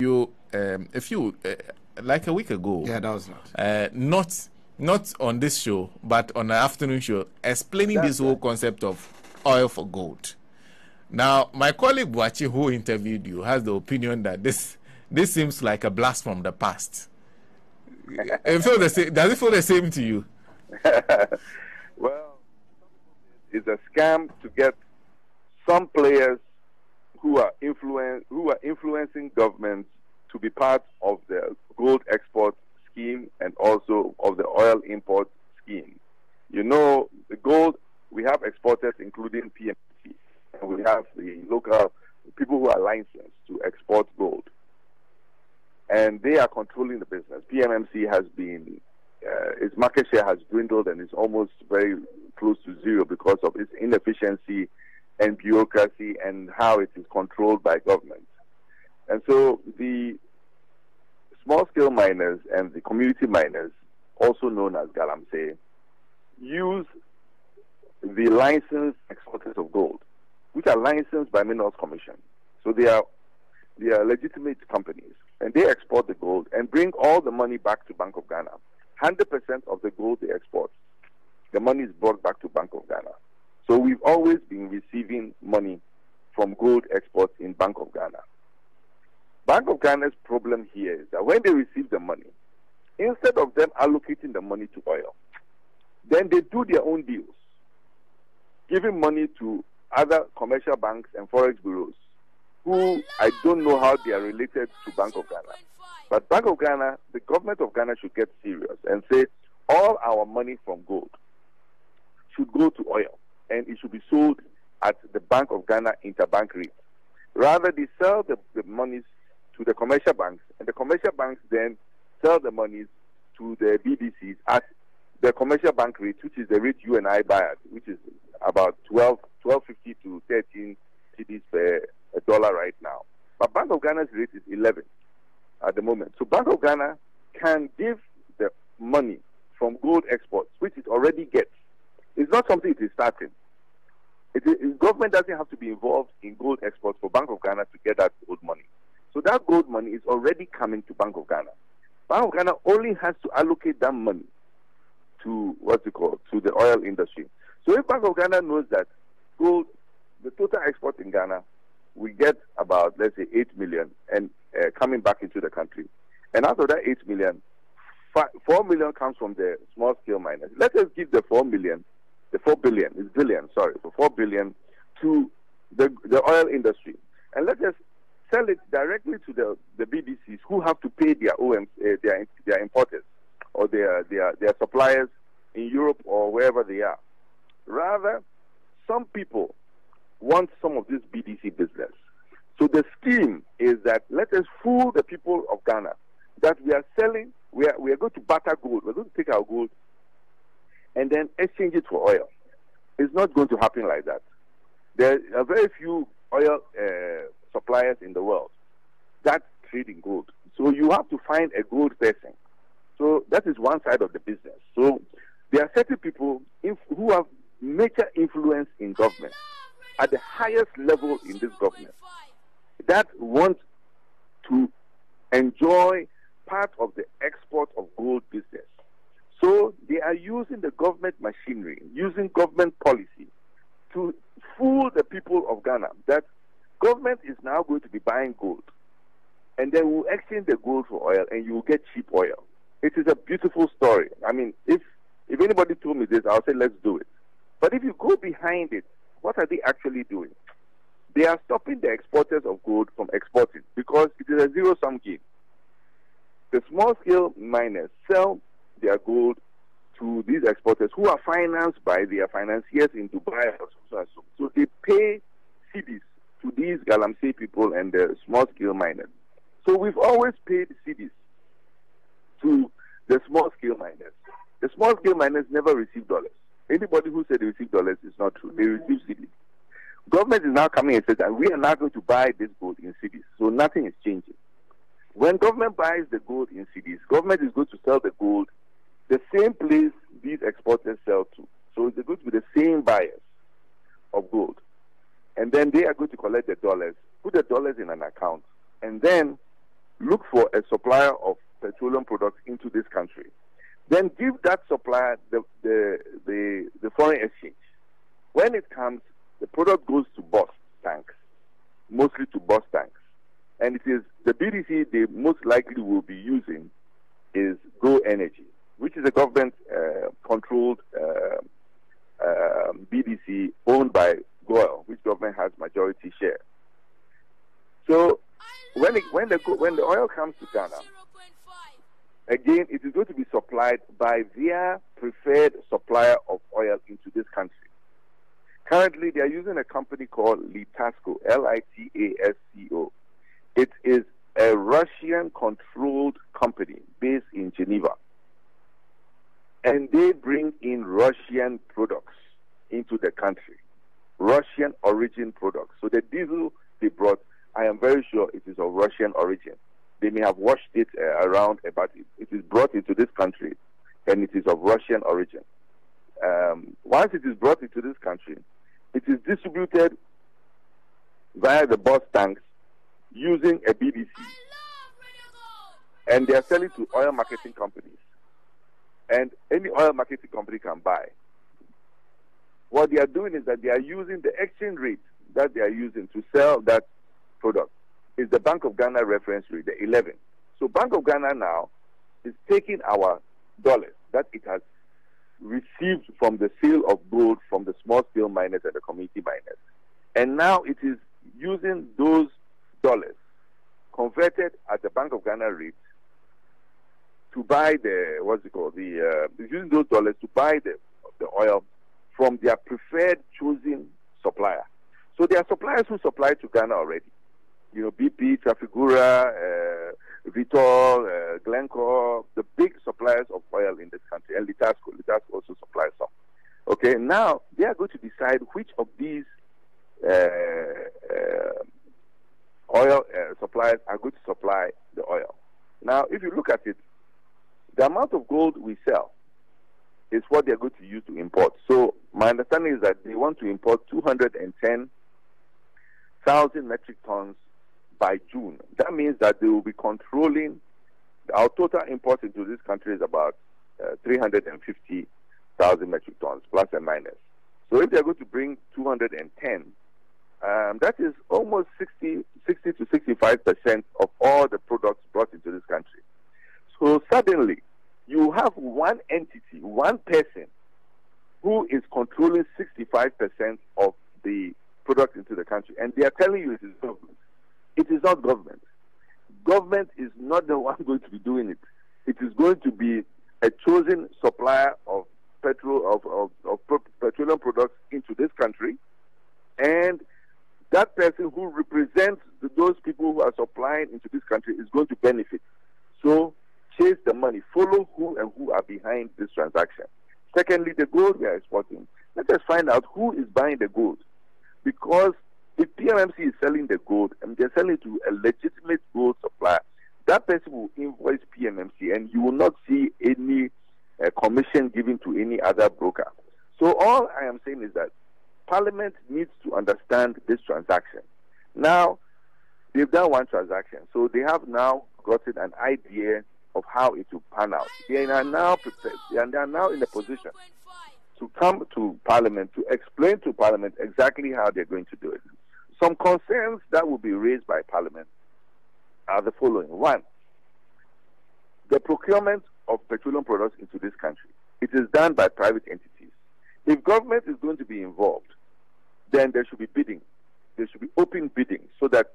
You a few like a week ago. Yeah, that was nice. Not on this show, but on the afternoon show, explaining this whole concept of oil for gold. Now, my colleague Boachi, who interviewed you, has the opinion that this seems like a blast from the past. Does it feel the same to you? Well, it's a scam to get some players who are influencing governments to be part of the gold export scheme and also of the oil import scheme. You know, the gold, we have exporters including PMC, and we have the local people who are licensed to export gold. And they are controlling the business. PMMC has been, its market share has dwindled and is almost very close to zero because of its inefficiency and bureaucracy and how it is controlled by government. And so the small-scale miners and the community miners, also known as Galamsey, use the licensed exporters of gold, which are licensed by Minerals Commission. So they are legitimate companies, and they export the gold and bring all the money back to Bank of Ghana. 100% of the gold they export, the money is brought back to Bank of Ghana. So we've always been receiving money from gold exports in Bank of Ghana. Bank of Ghana's problem here is that when they receive the money, instead of them allocating the money to oil, then they do their own deals, giving money to other commercial banks and forex bureaus, who I don't know how they are related to Bank of Ghana. But Bank of Ghana, the government of Ghana should get serious and say all our money from gold should go to oil, and it should be sold at the Bank of Ghana interbank rate. Rather, they sell the monies to the commercial banks, and the commercial banks then sell the monies to the BDCs at the commercial bank rate, which is the rate you and I buy at, which is about 12.50 to 13 cedis per dollar right now. But Bank of Ghana's rate is 11 at the moment. So Bank of Ghana can give the money from gold exports, which it already gets. It's not something it is starting. Government doesn't have to be involved in gold exports for Bank of Ghana to get that gold money. So that gold money is already coming to Bank of Ghana. Bank of Ghana only has to allocate that money to to the oil industry. So if Bank of Ghana knows that gold, the total export in Ghana, we get about, let's say, 8 million and coming back into the country. And out of that 8 million, 4 million comes from the small scale miners. Let us give the 4 billion, so 4 billion to the oil industry. And let us sell it directly to the BDCs who have to pay their OMs, their importers or their suppliers in Europe or wherever they are. Rather, some people want some of this BDC business. So the scheme is that let us fool the people of Ghana that we are selling, we are going to barter gold. We're going to take our gold and then exchange it for oil. It's not going to happen like that. There are very few oil suppliers in the world that trade in gold. So you have to find a gold person. So that is one side of the business. So there are certain people who have major influence in government at the highest level in this government that want to enjoy part of the export of gold business. So they are using the government machinery, using government policy to fool the people of Ghana that government is now going to be buying gold, and then we'll exchange the gold for oil, and you will get cheap oil. It is a beautiful story. I mean, if anybody told me this, I'll say let's do it. But if you go behind it, what are they actually doing? They are stopping the exporters of gold from exporting because it is a zero-sum game. The small-scale miners sell their gold to these exporters who are financed by their financiers in Dubai. So they pay cedis to these Galamsey people and the small-scale miners. So we've always paid cedis to the small-scale miners. The small-scale miners never receive dollars. Anybody who said they receive dollars is not true. They receive cedis. Government is now coming and says that we are now going to buy this gold in cedis. So nothing is changing. When government buys the gold in cedis, government is going to sell the gold the same place these exporters sell to. So they're going to be the same buyers of gold. And then they are going to collect the dollars, put the dollars in an account, and then look for a supplier of petroleum products into this country. Then give that supplier the foreign exchange. When it comes, the product goes to Boss tanks, mostly to Boss tanks. And it is the BDC they most likely will be using is Go Energy, which is a government-controlled BDC owned by GOIL, which government has majority share. So when the oil comes to Ghana, again, it is going to be supplied by their preferred supplier of oil into this country. Currently, they are using a company called Litasco, Litasco. It is a Russian-controlled company based in Geneva. And they bring in Russian products into the country, Russian origin products. So the diesel they brought, I am very sure it is of Russian origin. They may have washed it around, but it is brought into this country, and it is of Russian origin. Once it is brought into this country, it is distributed via the Boss tanks using a BDC. And they are selling to oil marketing companies. And any oil marketing company can buy. What they are doing is that they are using the exchange rate that they are using to sell that product is the Bank of Ghana reference rate, the 11. So Bank of Ghana now is taking our dollars that it has received from the sale of gold from the small-scale miners and the community miners. And now it is using those dollars converted at the Bank of Ghana rate to buy using those dollars to buy the oil from their preferred chosen supplier. So there are suppliers who supply to Ghana already. You know, BP, Trafigura, Vitol, Glencore, the big suppliers of oil in this country, and Litasco. Litasco also supplies some. Okay, now they are going to decide which of these oil suppliers are going to supply the oil. Now, if you look at it, the amount of gold we sell is what they're going to use to import. So my understanding is that they want to import 210,000 metric tons by June. That means that they will be controlling our total import into this country is about 350,000 metric tons, plus and minus. So if they're going to bring 210, that is almost 60 to 65% of all the products brought into this country. So suddenly, you have one entity, one person, who is controlling 65% of the product into the country, and they are telling you it is government. It is not government. Government is not the one going to be doing it. It is going to be a chosen supplier of petroleum products into this country, and that person who represents those people who are supplying into this country is going to benefit. So chase the money, follow who and who are behind this transaction. Secondly, the gold we are exporting. Let us find out who is buying the gold. Because if PMMC is selling the gold and they're selling it to a legitimate gold supplier, that person will invoice PMMC and you will not see any commission given to any other broker. So all I am saying is that Parliament needs to understand this transaction. Now, they've done one transaction, so they have now gotten an idea of how it will pan out. They are now prepared. They are now in a position to come to Parliament to explain to Parliament exactly how they're going to do it. Some concerns that will be raised by Parliament are the following. One, the procurement of petroleum products into this country. It is done by private entities. If government is going to be involved, then there should be bidding. There should be open bidding so that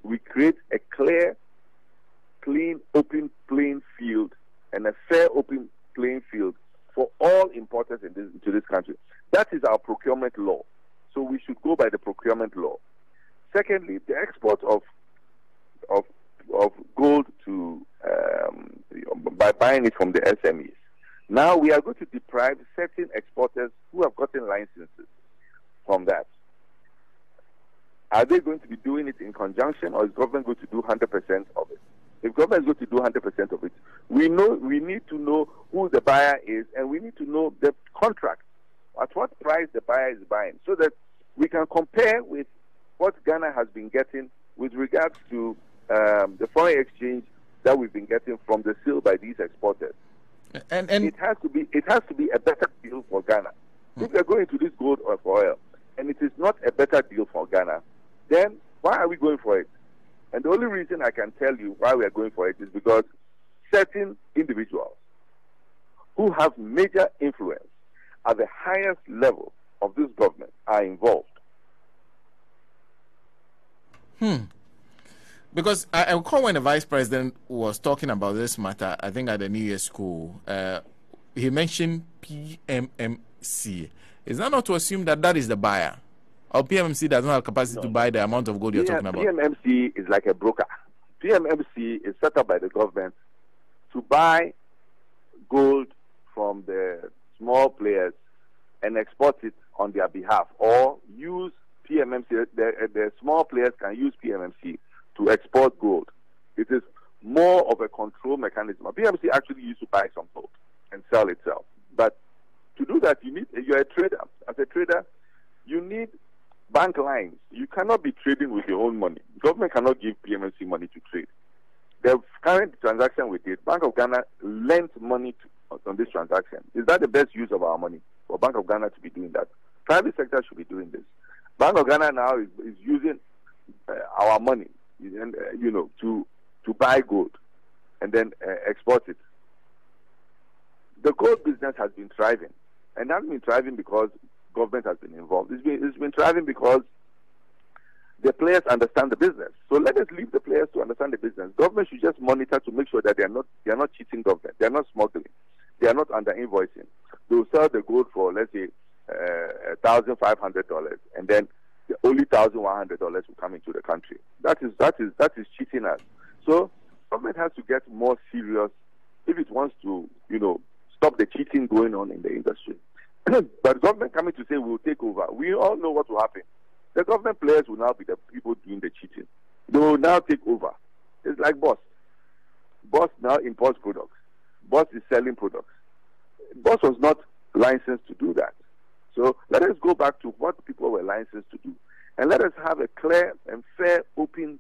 we create a clear, clean, open playing field and a fair, open playing field for all importers into this country. That is our procurement law. So we should go by the procurement law. Secondly, the export of gold to by buying it from the SMEs. Now we are going to deprive certain exporters who have gotten licenses from that. Are they going to be doing it in conjunction, or is government going to do 100% of it? If government is going to do 100% of it, we need to know who the buyer is, and we need to know the contract, at what price the buyer is buying, so that we can compare with what Ghana has been getting with regards to the foreign exchange that we've been getting from the sale by these exporters. And it has to be a better deal for Ghana. If we are going to this gold or for oil, and it is not a better deal for Ghana, then why are we going for it? And the only reason I can tell you why we are going for it is because certain individuals who have major influence at the highest level of this government are involved. Because I recall when the vice president was talking about this matter, I think at the New Year's school, he mentioned PMMC. Is that not to assume that that is the buyer? Or PMMC does not have capacity to buy the amount of gold you're talking about? PMMC is like a broker. PMMC is set up by the government to buy gold from the small players and export it on their behalf, or use PMMC. The small players can use PMMC to export gold. It is more of a control mechanism. PMMC actually used to buy some gold and sell itself. But to do that, you're a trader. As a trader, you need bank lines. You cannot be trading with your own money. Government cannot give PMMC money to trade. The current transaction we did, Bank of Ghana lent money on this transaction. Is that the best use of our money for Bank of Ghana to be doing that? Private sector should be doing this. Bank of Ghana now is using our money, to buy gold and then export it. The gold business has been thriving, and has been thriving because government has been involved. It's been thriving because the players understand the business. So let us leave the players to understand the business. Government should just monitor to make sure that they are not cheating government. They are not smuggling. They are not under invoicing. They will sell the gold for, let's say, $1,500, and then only $1,100 will come into the country. That is cheating us. So government has to get more serious if it wants to, stop the cheating going on in the industry. But government coming to say we'll take over, we all know what will happen. The government players will now be the people doing the cheating. They will now take over. It's like Boss. Boss now imports products. Boss is selling products. Boss was not licensed to do that. So let us go back to what people were licensed to do. And let us have a clear and fair, open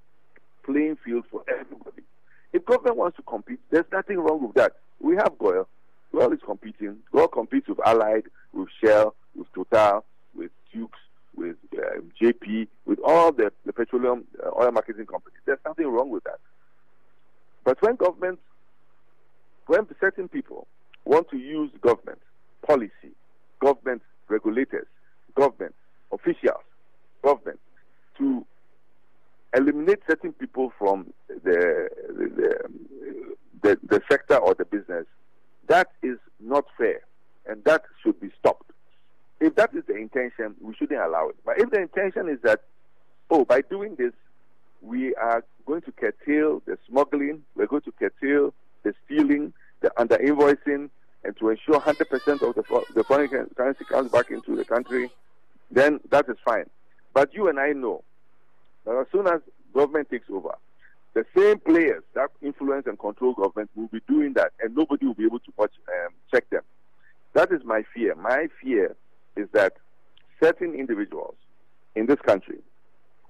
playing field for everybody. If government wants to compete, there's nothing wrong with that. We have Goyle. Goyle is competing. Goyle competes with Allied, with Shell, with Total, with Dukes, with JP, with all the petroleum oil marketing companies. There's nothing wrong with that. But when certain people want to use government policy, government regulators, government officials, government to eliminate certain people from the sector or the business, that is not fair, and that should be stopped. If that is the intention, we shouldn't allow it. But if the intention is that, by doing this, we are going to curtail the smuggling, we're going to curtail the stealing, the under-invoicing, and to ensure 100% of the foreign currency comes back into the country, then that is fine. But you and I know that as soon as government takes over, the same players that influence and control government will be doing that, and nobody will be able to check them. That is my fear. My fear is that certain individuals in this country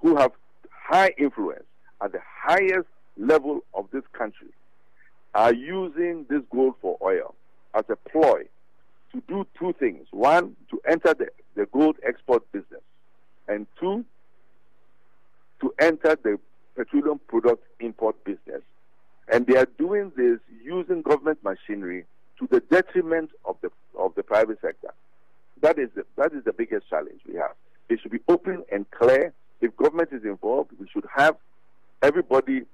who have high influence at the highest level of this country are using this gold for oil as a ploy to do two things. One, to enter the gold export business, and two, to enter the petroleum product import business. And they are doing this using government machinery to the detriment of the private sector. That is the biggest challenge we have. It should be open and clear. If government is involved, we should have everybody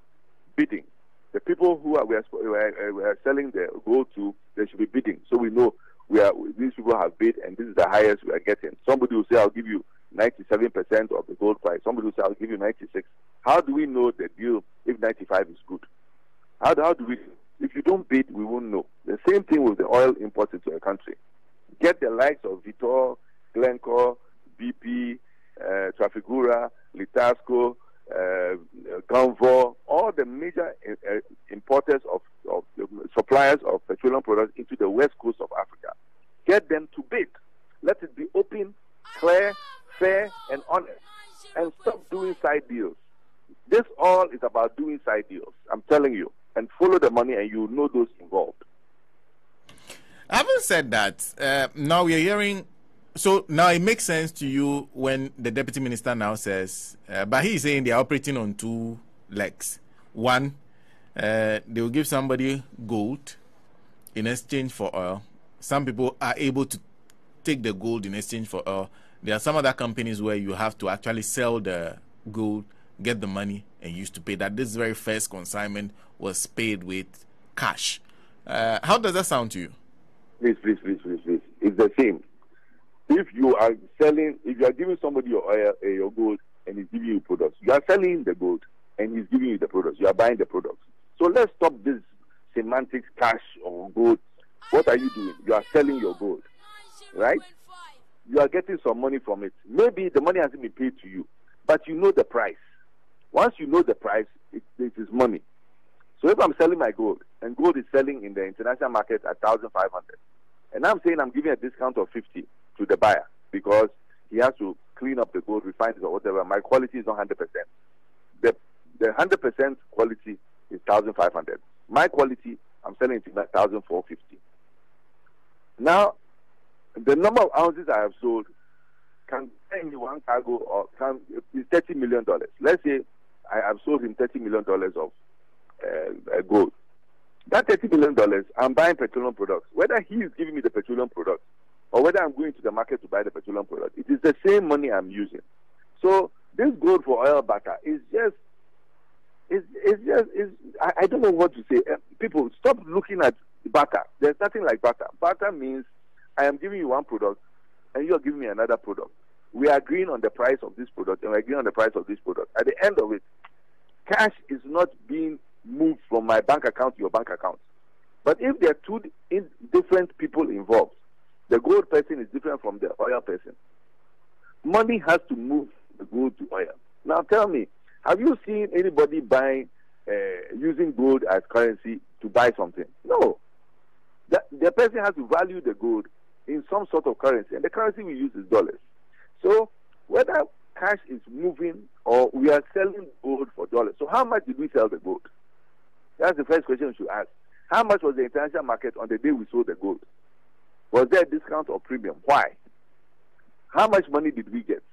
bidding. The people who we are selling the gold to, they should be bidding. So we know these people have bid, and this is the highest we are getting. Somebody will say, I'll give you 97% of the gold price. Somebody will say, I'll give you 96. How do we know the deal if 95 is good? How do we? If you don't bid, we won't know. The same thing with the oil imports into a country. Get the likes of Vitol, Glencore, BP, Trafigura, Litasco, Ganvor, all the major importers of suppliers of petroleum products into the west coast of Africa. Get them to bid. Let it be open, clear, fair, and honest. And stop doing side deals. This all is about doing side deals. I'm telling you. And follow the money and you know those involved. Having said that, now we are hearing, so now it makes sense to you when the deputy minister now says, but he's saying they are operating on two legs. One, they will give somebody gold in exchange for oil. Some people are able to take the gold in exchange for oil. There are some other companies where you have to actually sell the gold, get the money, and use to pay that. This very first consignment was paid with cash. How does that sound to you? Please. It's the same. If you are selling, if you are giving somebody your oil, your gold, and he's giving you products, you are selling the gold and he's giving you the products. You are buying the products. So let's stop this semantics, cash or gold. What are you doing? You are selling your gold, right? You are getting some money from it. Maybe the money hasn't been paid to you, but you know the price. Once you know the price, it is money. So if I'm selling my gold, and gold is selling in the international market at 1,500, and I'm saying I'm giving a discount of 50 to the buyer because he has to clean up the gold, refine it or whatever, my quality is not 100%. The 100% quality is 1,500. My quality, I'm selling it to 1,450. Now, the number of ounces I have sold can buy me one cargo or is $30 million. Let's say I have sold him $30 million of gold. That $30 million, I'm buying petroleum products. Whether he is giving me the petroleum products or whether I'm going to the market to buy the petroleum product, it is the same money I'm using. So this gold for oil butter is just, I don't know what to say. People, stop looking at butter. There's nothing like butter. Butter means I am giving you one product and you are giving me another product. We are agreeing on the price of this product and we're agreeing on the price of this product. At the end of it, cash is not being moved from my bank account to your bank account. But if there are two different people involved, the gold person is different from the oil person. Money has to move the gold to oil. Now tell me, have you seen anybody buying, using gold as currency to buy something? No. The person has to value the gold in some sort of currency, and the currency we use is dollars. So whether cash is moving or we are selling gold for dollars. So how much did we sell the gold? That's the first question we should ask. How much was the international market on the day we sold the gold? Was there a discount or premium? Why? How much money did we get?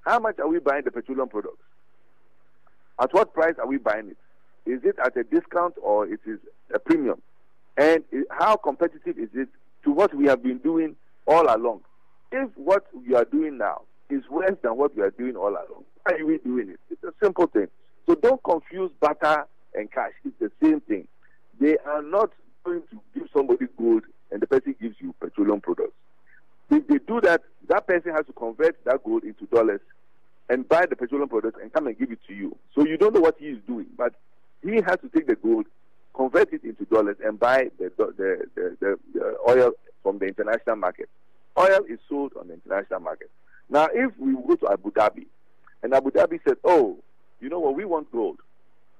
How much are we buying the petroleum products? At what price are we buying it? Is it at a discount or it is a premium? And how competitive is it to what we have been doing all along? If what we are doing now is worse than what we are doing all along, why are we doing it? It's a simple thing. So don't confuse butter and cash. It's the same thing. They are not going to give somebody gold and the person gives you petroleum products. If they do that, that person has to convert that gold into dollars and buy the petroleum products and come and give it to you. So you don't know what he is doing, but he has to take the gold, convert it into dollars, and buy the oil from the international market. Oil is sold on the international market. Now, if we go to Abu Dhabi, and Abu Dhabi said, oh, you know what, we want gold.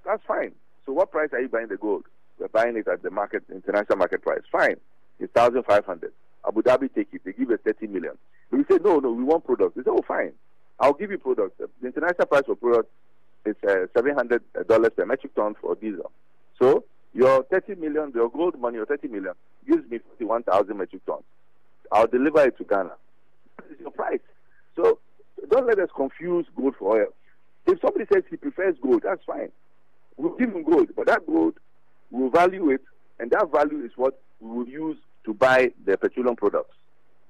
That's fine. So what price are you buying the gold? We're buying it at the market, international market price. Fine. It's 1,500. Abu Dhabi take it. They give us 30 million. But we say, no, we want products. They say, oh, fine. I'll give you products. The international price for products is $700 per metric ton for diesel. So your 30 million, your gold money, your 30 million, gives me 51,000 metric tons. I'll deliver it to Ghana. This is your price. So don't let us confuse gold for oil. If somebody says he prefers gold, that's fine. We'll give him gold, but that gold, we'll value it, and that value is what we will use to buy the petroleum products.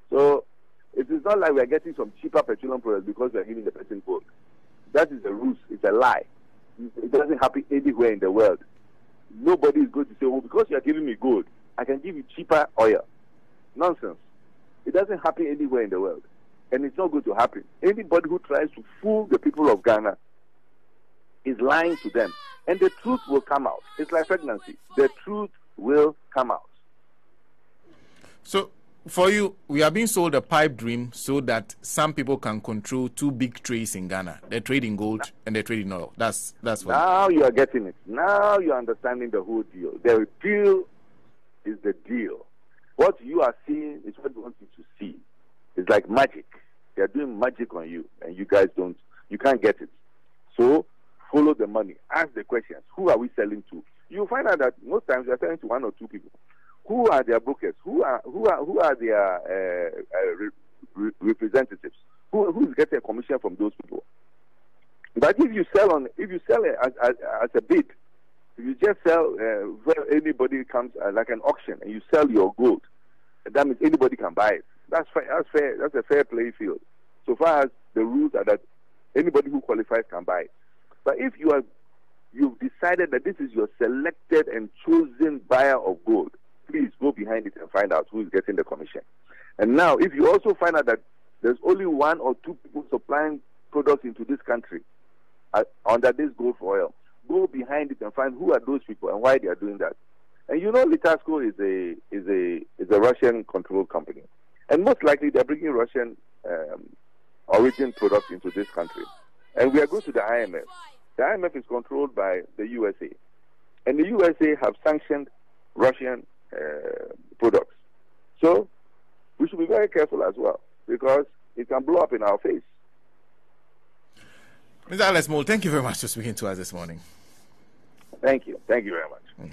So it is not like we are getting some cheaper petroleum products because we are giving the person gold. That is a ruse. It's a lie. It doesn't happen anywhere in the world. Nobody is going to say, oh, because you are giving me gold, I can give you cheaper oil. Nonsense. It doesn't happen anywhere in the world. And it's not going to happen. Anybody who tries to fool the people of Ghana is lying to them. And the truth will come out. It's like pregnancy. The truth will come out. So, for you, we are being sold a pipe dream so that some people can control two big trades in Ghana. They trade in gold and they trade in oil. That's what. Now you are getting it. Now you are understanding the whole deal. The deal is the deal. What you are seeing is what you want you to see. It's like magic. They are doing magic on you, and you guys you can't get it. So follow the money, ask the questions. Who are we selling to? You find out that most times we are selling to one or two people. Who are their brokers? Who are their representatives? Who is getting a commission from those people? But if you sell it as a bid, if you just sell where anybody comes like an auction and you sell your gold, that means anybody can buy it. That's fair. That's a fair play field. So far as the rules are that anybody who qualifies can buy it. But if you've decided that this is your selected and chosen buyer of gold, please go behind it and find out who is getting the commission. And now, if you also find out that there's only one or two people supplying products into this country under this gold for oil, go behind it and find who are those people and why they are doing that. And you know, Litasco is a Russian-controlled company, and most likely they're bringing Russian origin products into this country. And we are going to the IMF. The IMF is controlled by the USA, and the USA have sanctioned Russian products. So we should be very careful as well, because it can blow up in our face. Mr. Alex Mould, thank you very much for speaking to us this morning. Thank you. Thank you very much.